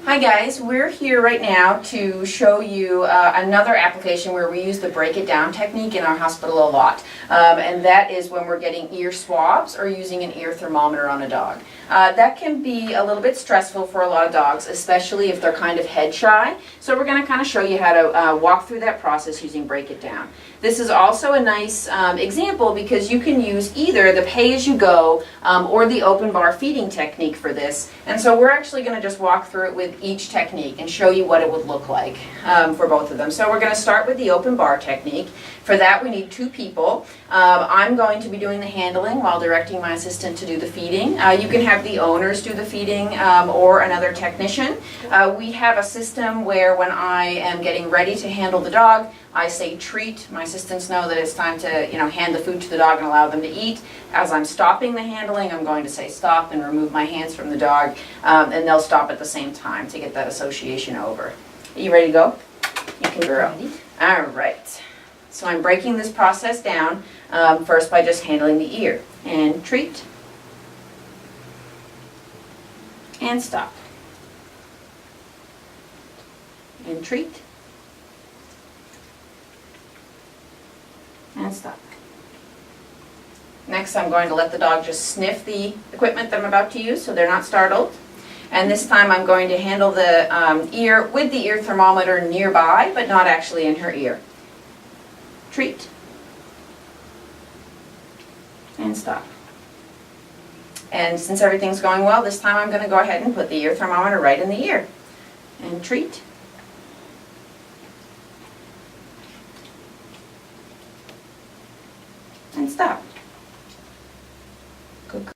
Hi guys, we're here right now to show you another application where we use the break it down technique in our hospital a lot. And that is when we're getting ear swabs or using an ear thermometer on a dog. That can be a little bit stressful for a lot of dogs, especially if they're kind of head shy. So we're going to kind of show you how to walk through that process using break it down. This is also a nice example because you can use either the pay-as-you-go or the open bar feeding technique for this. And so we're actually going to just walk through it with each technique and show you what it would look like for both of them. So we're going to start with the open bar technique. For that we need two people. I'm going to be doing the handling while directing my assistant to do the feeding. You can have the owners do the feeding or another technician. We have a system where when I am getting ready to handle the dog, I say treat. My assistants know that it's time to hand the food to the dog and allow them to eat. As I'm stopping the handling, I'm going to say stop and remove my hands from the dog, and they'll stop at the same time to get that association over. Are you ready to go? You can go. All right. So I'm breaking this process down first by just handling the ear. And treat. And stop. And treat. And stop. Next I'm going to let the dog just sniff the equipment that I'm about to use so they're not startled. And this time I'm going to handle the ear with the ear thermometer nearby, but not actually in her ear. Treat. And stop. And since everything's going well, this time I'm going to go ahead and put the ear thermometer right in the ear. And treat. And stop. Good.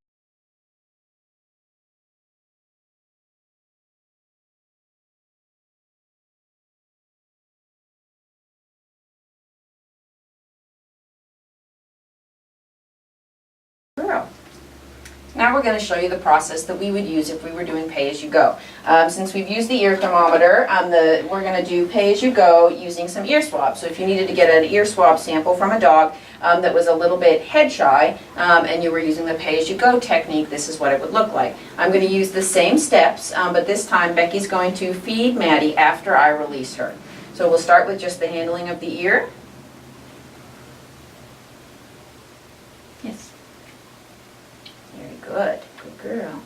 Girl. Now we're going to show you the process that we would use if we were doing pay-as-you-go. Since we've used the ear thermometer, we're going to do pay-as-you-go using some ear swabs. So if you needed to get an ear swab sample from a dog that was a little bit head shy and you were using the pay-as-you-go technique, this is what it would look like. I'm going to use the same steps, but this time Becky's going to feed Maddie after I release her. So we'll start with just the handling of the ear. Yes. Very good. Good girl.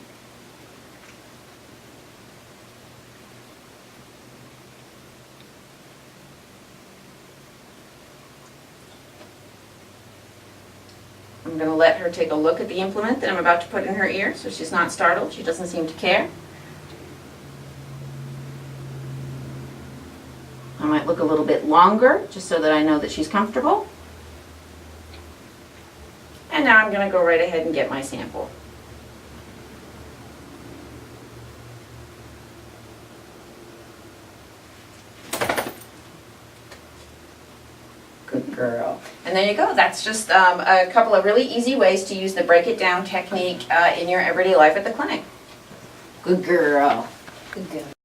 I'm going to let her take a look at the implement that I'm about to put in her ear so she's not startled. She doesn't seem to care. I might look a little bit longer just so that I know that she's comfortable. And now I'm going to go right ahead and get my sample. Good girl. And there you go. That's just a couple of really easy ways to use the break it down technique in your everyday life at the clinic. Good girl. Good girl.